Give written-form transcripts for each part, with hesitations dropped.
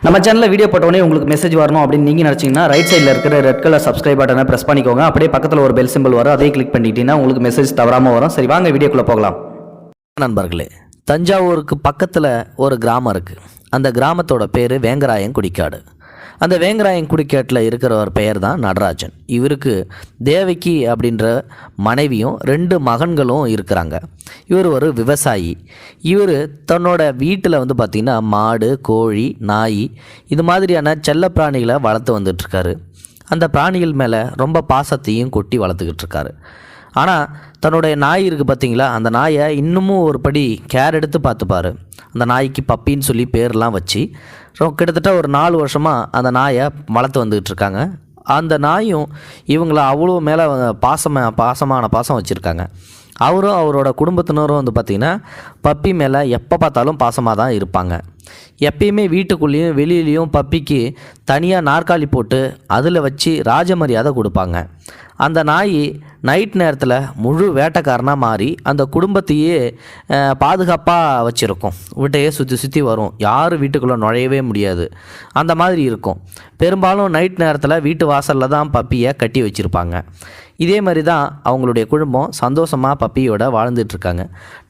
நம்ம சேனலில் வீடியோ போட்டோடனே உங்களுக்கு மெசேஜ் வரணும் அப்படின்னு நீங்கள் நினச்சிங்கன்னா ரைட் சைடில் இருக்கிற ரெட் கலர் சப்ஸ்கிரைப் பட்டனை ப்ரெஸ் பண்ணிக்கோங்க. அப்படியே பக்கத்தில் ஒரு பெல் சிம்பிள் வரும், அதையும் கிளிக் பண்ணிட்டீங்கன்னா உங்களுக்கு மெசேஜ் தவறாமல் வரும். சரி, வாங்க வீடியோக்குள்ளே போகலாம். நண்பர்களே, தஞ்சாவூருக்கு பக்கத்தில் ஒரு கிராமம் இருக்குது. அந்த கிராமத்தோட பேர் வேங்கராயங்குடிக்காடு. அந்த வேங்கராயங்குடிக்காட்டில் இருக்கிற ஒரு பெயர் தான் நடராஜன். இவருக்கு தேவகி அப்படின்ற மனைவியும் 2 மகன்களும் இருக்கிறாங்க. இவர் ஒரு விவசாயி. இவர் தன்னோட வீட்டில் பார்த்திங்கன்னா மாடு, கோழி, நாய் இது மாதிரியான செல்ல பிராணிகளை வளர்த்து வந்துட்டுருக்காரு. அந்த பிராணிகள் மேலே ரொம்ப பாசத்தையும் கொட்டி வளர்த்துக்கிட்டு இருக்காரு. ஆனால் தன்னுடைய நாய் இருக்குது பார்த்திங்களா, அந்த நாயை இன்னமும் ஒரு படி கேர் எடுத்து பார்த்துப்பார். அந்த நாய்க்கு பப்பின்னு சொல்லி பேர்லாம் வச்சு கிட்டத்தட்ட ஒரு 4 வருஷமாக அந்த நாயை வளர்த்து வந்துக்கிட்டு இருக்காங்க. அந்த நாயும் இவங்கள அவ்வளோ மேலே பாசம் வச்சுருக்காங்க. அவரும் அவரோட குடும்பத்தினரும் பார்த்திங்கன்னா பப்பி மேலே எப்போ பார்த்தாலும் பாசமாக தான் இருப்பாங்க. எப்பயுமே வீட்டுக்குள்ளேயும் வெளியிலையும் பப்பிக்கு தனியாக நாற்காலி போட்டு அதில் வச்சு ராஜமரியாதை கொடுப்பாங்க. அந்த நாய் நைட் நேரத்தில் முழு வேட்டைக்காரனாக மாறி அந்த குடும்பத்தையே பாதுகாப்பாக வச்சுருக்கும். வீட்டையே சுற்றி வரும், யாரும் வீட்டுக்குள்ளே நுழையவே முடியாது. அந்த மாதிரி இருக்கும். பெரும்பாலும் நைட் நேரத்தில் வீட்டு வாசலில் தான் பப்பியை கட்டி வச்சுருப்பாங்க. இதே மாதிரி தான் அவங்களுடைய குடும்பம் சந்தோஷமாக பப்பியோட வாழ்ந்துட்டுருக்காங்க.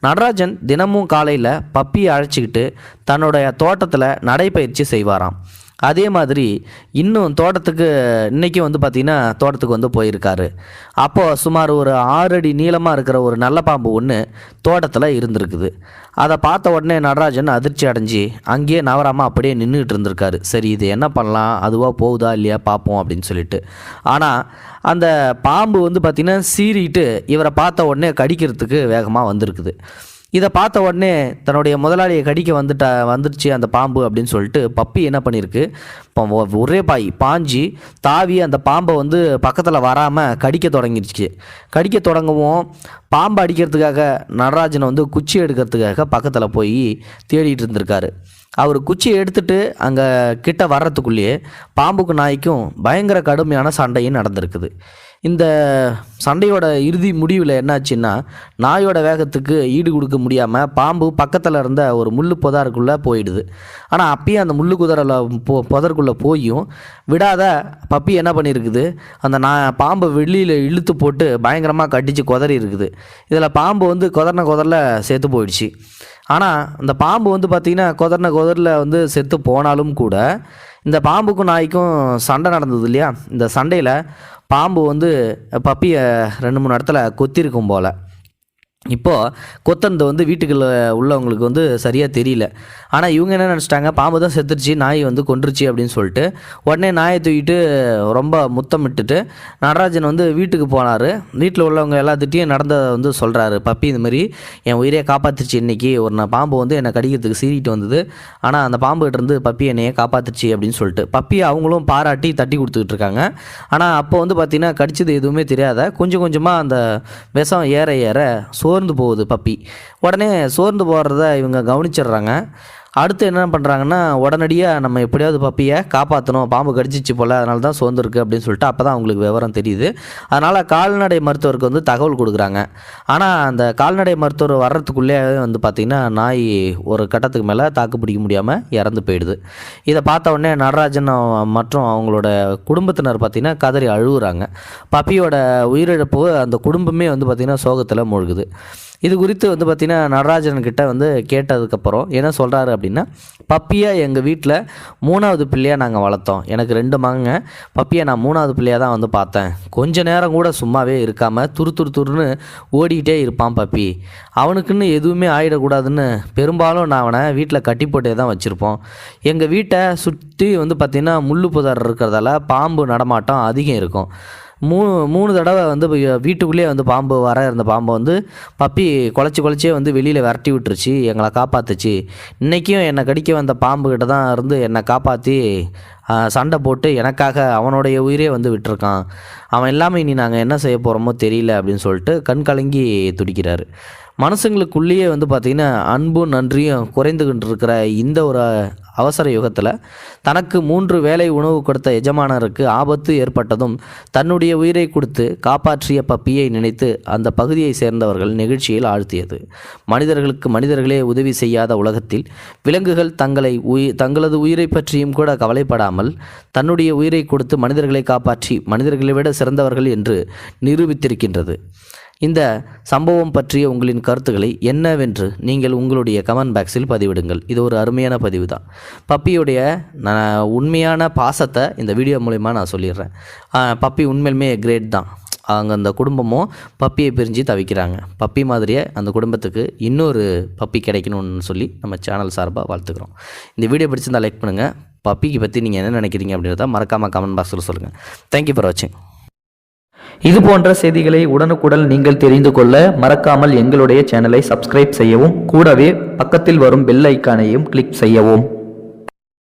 நடராஜன் தினமும் காலையில் பப்பியை அழைச்சிக்கிட்டு தன்னுடைய தோட்டத்தில் நடைப்பயிற்சி செய்வாராம். அதே மாதிரி இன்னும் தோட்டத்துக்கு இன்றைக்கும் பார்த்திங்கன்னா தோட்டத்துக்கு போயிருக்காரு. அப்போது சுமார் ஒரு 6 அடி நீளமாக இருக்கிற ஒரு நல்ல பாம்பு ஒன்று தோட்டத்தில் இருந்திருக்குது. அதை பார்த்த உடனே நடராஜன் அதிர்ச்சி அடைஞ்சி அங்கேயே நவராமல் அப்படியே நின்றுட்டு இருந்திருக்காரு. சரி, இது என்ன பண்ணலாம், அதுவாக போகுதா இல்லையா பார்ப்போம் அப்படின்னு சொல்லிட்டு. ஆனால் அந்த பாம்பு பார்த்திங்கன்னா சீறிட்டு இவரை பார்த்த உடனே கடிக்கிறதுக்கு வேகமாக வந்திருக்குது. இதை பார்த்த உடனே தன்னுடைய முதலாளியை கடிக்க வந்துடுச்சு அந்த பாம்பு அப்படின்னு சொல்லிட்டு பப்பி என்ன பண்ணியிருக்கு, இப்போ ஒரே பாஞ்சி தாவி அந்த பாம்பை பக்கத்தில் வராமல் கடிக்க தொடங்கிடுச்சு. கடிக்க தொடங்கவும் பாம்பை அடிக்கிறதுக்காக நடராஜனை குச்சி எடுக்கிறதுக்காக பக்கத்தில் போய் தேடிட்டு இருந்திருக்காரு. அவர் குச்சியை எடுத்துகிட்டு அங்கே கிட்ட வர்றதுக்குள்ளேயே பாம்புக்கும் நாய்க்கும் பயங்கர கடுமையான சண்டையும் நடந்திருக்குது. இந்த சண்டையோட இறுதி முடிவில் என்னாச்சுன்னா, நாயோட வேகத்துக்கு ஈடு கொடுக்க முடியாமல் பாம்பு பக்கத்தில் இருந்த ஒரு முள் புதருக்குள்ளே போயிடுது. ஆனால் அப்பயும் அந்த முள் புதருக்குள்ளே போயும் விடாத பப்பி என்ன பண்ணியிருக்குது, அந்த பாம்பை வெளியில் இழுத்து போட்டு பயங்கரமாக கட்டிச்சு குதறி இருக்குது. இதில் பாம்பு குதறில் செத்து போயிடுச்சு. ஆனால் அந்த பாம்பு பார்த்திங்கன்னா குதறில் செத்து போனாலும் கூட இந்த பாம்புக்கும் நாய்க்கும் சண்டை நடந்தது இல்லையா, இந்த சண்டையில் பாம்பு பப்பியை 2-3 இடத்துல கொத்திருக்கும் போல். இப்போது கொத்தனது வீட்டுக்குள்ளே உள்ளவங்களுக்கு சரியாக தெரியல. ஆனால் இவங்க என்ன நினச்சிட்டாங்க, பாம்பு தான் செத்துருச்சு, நாய் கொன்றுச்சு அப்படின்னு சொல்லிட்டு உடனே நாயை தூக்கிட்டு ரொம்ப முத்தமிட்டுட்டு நடராஜன் வீட்டுக்கு போனார். வீட்டில் உள்ளவங்க எல்லாத்திட்டையும் நடந்ததை சொல்கிறாரு. பப்பி இந்த மாதிரி என் உயிரையை காப்பாற்றிருச்சு, இன்றைக்கி ஒரு பாம்பு என்னை கடிக்கிறதுக்கு சீறிட்டு வந்தது, ஆனால் அந்த பாம்புகிட்டேருந்து பப்பி என்னையே காப்பாற்றிருச்சு அப்படின்னு சொல்லிட்டு பப்பி அவங்களும் பாராட்டி தட்டி கொடுத்துக்கிட்டு இருக்காங்க. ஆனால் அப்போ பார்த்திங்கன்னா கடிச்சது எதுவுமே தெரியாத கொஞ்சம் கொஞ்சமாக அந்த விஷம் ஏற ஏற சோர்ந்து போகுது பப்பி. உடனே சோர்ந்து போகிறத இவங்க கவனிச்சிடுறாங்க. அடுத்து என்ன பண்ணுறாங்கன்னா, உடனடியாக நம்ம எப்படியாவது பப்பியை காப்பாற்றணும், பாம்பு கடிச்சிச்சு போல், அதனால தான் சோர்ந்துருக்கு அப்படின்னு சொல்லிட்டு அப்போ தான் அவங்களுக்கு விவரம் தெரியுது. அதனால் கால்நடை மருத்துவருக்கு தகவல் கொடுக்குறாங்க. ஆனால் அந்த கால்நடை மருத்துவர் வர்றதுக்குள்ளே பார்த்திங்கன்னா நாய் ஒரு கட்டத்துக்கு மேலே தாக்கு பிடிக்க முடியாமல் இறந்து போயிடுது. இதை பார்த்த உடனே நடராஜன் மற்றும் அவங்களோட குடும்பத்தினர் பார்த்திங்கன்னா கதறி அழுகுறாங்க. பப்பியோட உயிரிழப்பு அந்த குடும்பமே பார்த்திங்கன்னா சோகத்தில் மூழ்குது. இது குறித்து பார்த்திங்கன்னா நடராஜன்கிட்ட கேட்டதுக்கப்புறம் என்ன சொல்கிறாரு அப்படின்னா, பப்பியை எங்கள் வீட்டில் 3வது பிள்ளையாக நாங்கள் வளர்த்தோம். எனக்கு 2 மகங்க. பப்பியை நான் 3வது பிள்ளையாக தான் பார்த்தேன். கொஞ்ச நேரம் கூட சும்மாவே இருக்காமல் துருன்னு ஓடிக்கிட்டே இருப்பான் பப்பி. அவனுக்குன்னு எதுவுமே ஆகிடக்கூடாதுன்னு பெரும்பாலும் நான் அவனை வீட்டில் கட்டி போட்டே தான் வச்சுருப்போம். எங்கள் வீட்டை சுற்றி பார்த்திங்கன்னா முள் புதர் இருக்கிறதால பாம்பு நடமாட்டம் அதிகம் இருக்கும். 3 தடவை வீட்டுக்குள்ளேயே பாம்பு வர இருந்த பாம்பை பப்பி குலைச்சே வெளியில் விரட்டி விட்டுருச்சு, எங்களை காப்பாற்றுச்சு. இன்றைக்கும் என்னை கடிக்க வந்த பாம்புக்கிட்ட தான் இருந்து என்னை காப்பாற்றி சண்டை போட்டு எனக்காக அவனுடைய உயிரே விட்டுருக்கான். அவன் இல்லாமல் இனி நாங்கள் என்ன செய்ய போகிறோமோ தெரியல அப்படின்னு சொல்லிட்டு கண் கலங்கி துடிக்கிறாரு. மனுஷங்களுக்குள்ளேயே வந்து பார்த்திங்கன்னா அன்பும் நன்றியும் குறைந்துகிட்டு இருக்கிற இந்த ஒரு அவசர யுகத்தில் தனக்கு 3 வேளை உணவு கொடுத்த எஜமானருக்கு ஆபத்து ஏற்பட்டதும் தன்னுடைய உயிரை கொடுத்து காப்பாற்றிய பப்பியை நினைத்து அந்த பகுதியை சேர்ந்தவர்கள் நெகிழ்ச்சியில் ஆழ்த்தியது. மனிதர்களுக்கு மனிதர்களே உதவி செய்யாத உலகத்தில் விலங்குகள் தங்களது உயிரை பற்றியும் கூட கவலைப்படாமல் தன்னுடைய உயிரை கொடுத்து மனிதர்களை காப்பாற்றி மனிதர்களை விட சிறந்தவர்கள் என்று நிரூபித்திருக்கின்றது. இந்த சம்பவம் பற்றிய உங்களின் கருத்துக்களை என்னவென்று நீங்கள் உங்களுடைய கமெண்ட் பாக்ஸில் பதிவிடுங்கள். இது ஒரு அருமையான பதிவு தான். பப்பியுடைய உண்மையான பாசத்தை இந்த வீடியோ மூலமா நான் சொல்லிடுறேன். பப்பி உண்மையிலுமே கிரேட் தான். அவங்க அந்த குடும்பமும் பப்பியை பிரிஞ்சு தவிக்கிறாங்க. பப்பி மாதிரியே அந்த குடும்பத்துக்கு இன்னொரு பப்பி கிடைக்கணும்னு சொல்லி நம்ம சேனல் சார்பாக வாழ்த்துக்கிறோம். இந்த வீடியோ பிடிச்சிருந்தால் லைக் பண்ணுங்கள். பப்பிக்கு பற்றி நீங்கள் என்ன நினைக்கிறீங்க அப்படின்றத மறக்காமல் கமெண்ட் பாக்ஸில் சொல்லுங்கள். தேங்க்யூ ஃபார் வாட்சிங். இது போன்ற செய்திகளை உடனுக்குடன் நீங்கள் தெரிந்து கொள்ள மறக்காமல் எங்களுடைய சேனலை சப்ஸ்கிரைப் செய்யவும், கூடவே பக்கத்தில் வரும் பெல் ஐக்கானையும் கிளிக் செய்யவும்.